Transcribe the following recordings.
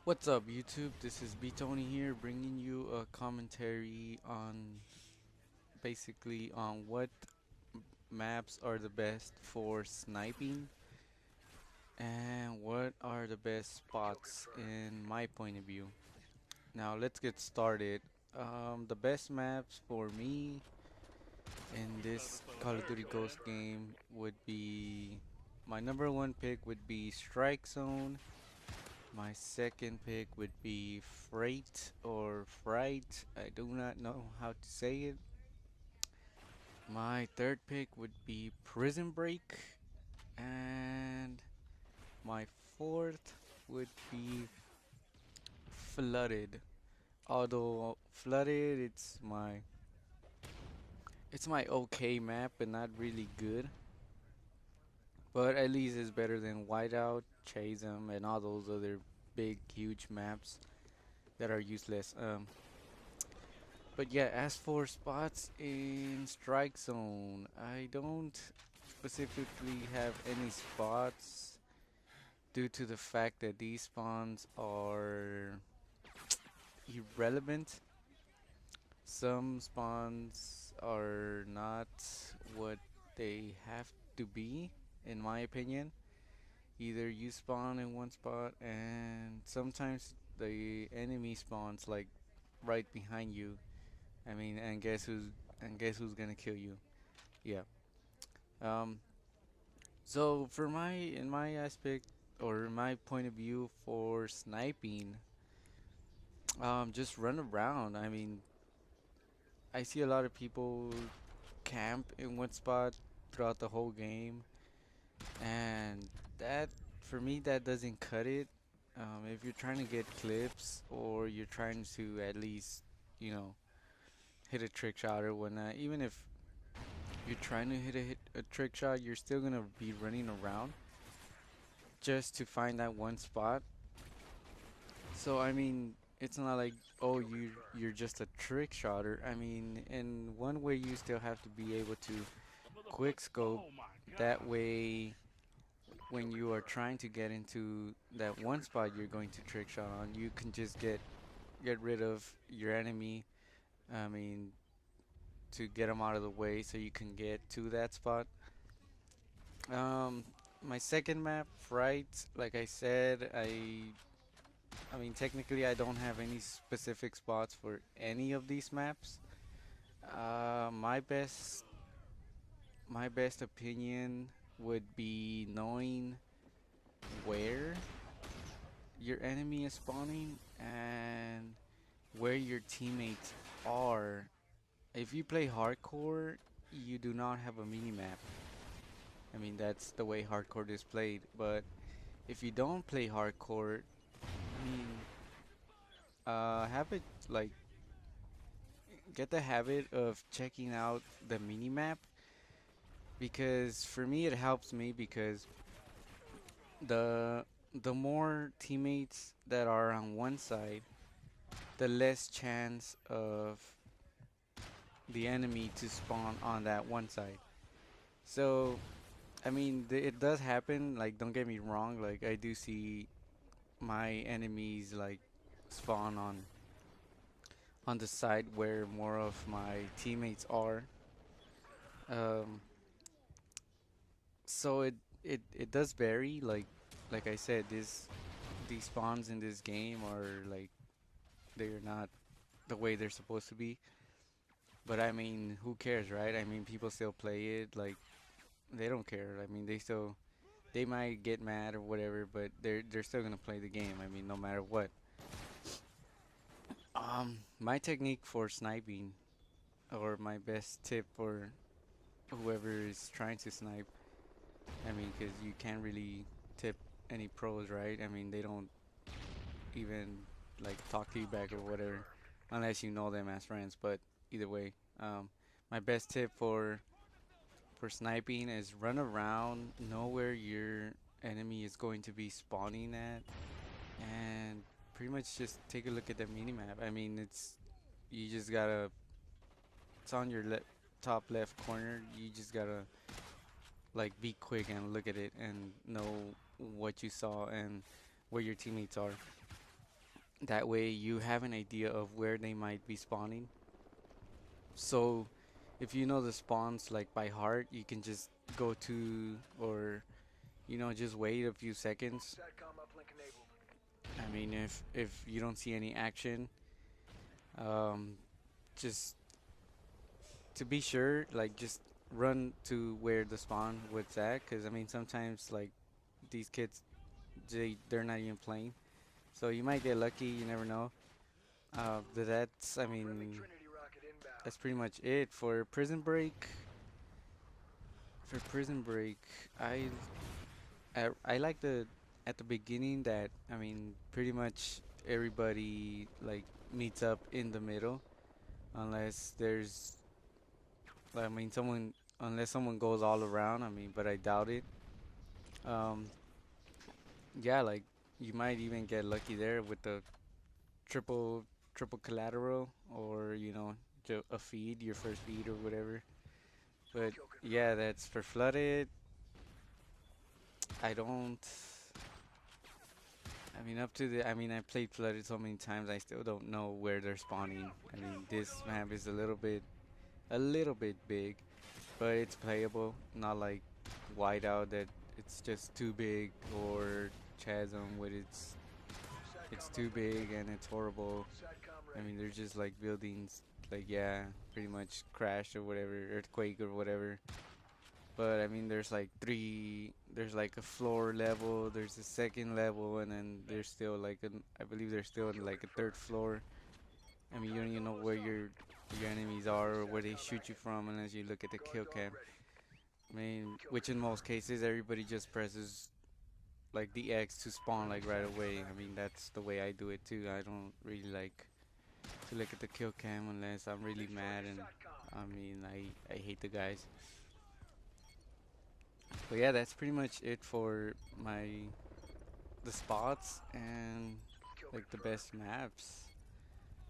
What's up, YouTube? This is B Tony here, bringing you a commentary on basically on what maps are the best for sniping and what are the best spots in my point of view. Now, let's get started. The best maps for me in this Call of Duty Ghost game would be my number one pick would be Strike Zone. My second pick would be Freight or Fright. I do not know how to say it. My third pick would be Prison Break. And my fourth would be Flooded. Although Flooded, it's my okay map, but not really good. But at least it's better than Whiteout, Chase 'em, and all those other big, huge maps that are useless. But yeah, as for spots in Strike Zone, I don't specifically have any spots due to the fact that these spawns are irrelevant. Some spawns are not what they have to be, in my opinion. Either you spawn in one spot and sometimes the enemy spawns like right behind you. I mean, and guess who's gonna kill you? Yeah. Um, so in my aspect or in my point of view for sniping, just run around. I mean, I see a lot of people camp in one spot throughout the whole game, and that for me that doesn't cut it. If you're trying to get clips or you're trying to at least, you know, hit a trick shot or whatnot, even if you're trying to hit a trick shot, you're still gonna be running around just to find that one spot. So I mean, it's not like, oh, you're just a trick shotter. I mean, in one way you still have to be able to quick scope. That way, when you are trying to get into that one spot you're going to trick shot on, you can just get rid of your enemy. I mean, to get them out of the way so you can get to that spot. Um, my second map, Fright, like I said, I mean, technically, I don't have any specific spots for any of these maps. My best opinion would be knowing where your enemy is spawning and where your teammates are. If you play hardcore, you do not have a mini map. I mean, that's the way hardcore is played. But if you don't play hardcore, I mean, have it like get the habit of checking out the mini map because for me it helps me because the the more teammates that are on one side, the less chance of the enemy to spawn on that one side. So, I mean, it does happen, like don't get me wrong, like I do see my enemies like spawn on the side where more of my teammates are. Um, so it does vary. Like I said, these spawns in this game are like they're not the way they're supposed to be. But I mean, who cares, right? I mean, people still play it. Like they don't care. I mean, they might get mad or whatever, but they're still gonna play the game. I mean, no matter what. My technique for sniping, or my best tip for whoever is trying to snipe. I mean, because you can't really tip any pros, right? I mean, they don't even like talk to you back or whatever, unless you know them as friends. But either way, my best tip for sniping is run around, know where your enemy is going to be spawning at, and pretty much just take a look at the minimap. I mean, you just gotta it's on your top left corner. You just gotta like be quick and look at it and know what you saw and where your teammates are. That way you have an idea of where they might be spawning. So if you know the spawns like by heart, you can just go to, or just wait a few seconds. I mean, if you don't see any action, um, just to be sure, like just run to where the spawn was at, because I mean sometimes like these kids, they're not even playing, so you might get lucky. You never know. That's, I mean, that's pretty much it for Prison Break. For Prison Break, I I like the at the beginning that, I mean, pretty much everybody like meets up in the middle, unless there's, I mean, someone unless someone goes all around. I mean, but I doubt it. Um, yeah, like you might even get lucky there with the triple triple collateral, or a feed, your first feed or whatever. But yeah, that's for flooded. I don't. I mean, up to the. I mean, I played flooded so many times. I still don't know where they're spawning. I mean, this map is a little bit big, but it's playable. Not like whiteout that it's just too big, or chasm with it's too big and it's horrible. I mean, they're just like buildings, like, yeah, pretty much crashed or whatever, earthquake or whatever. But I mean, there's like a floor level, there's a second level, and then there's still like I believe there's still like a third floor. I mean, you don't even know where your enemies are or where they shoot you from unless you look at the kill cam. I mean, which in most cases everybody just presses like the X to spawn like right away. I mean, that's the way I do it too. I don't really like to look at the kill cam unless I'm really mad, and I mean, I hate the guys. But yeah, that's pretty much it for the spots and like the best maps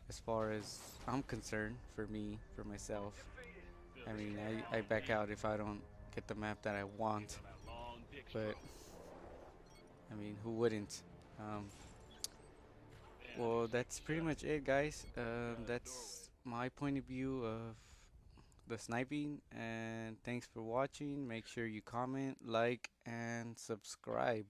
as far as I'm concerned, for me, for myself. I mean, I back out if I don't get the map that I want, but I mean, who wouldn't? Um, well, that's pretty much it, guys. That's my point of view of the sniping, and thanks for watching. Make sure you comment, like, and subscribe.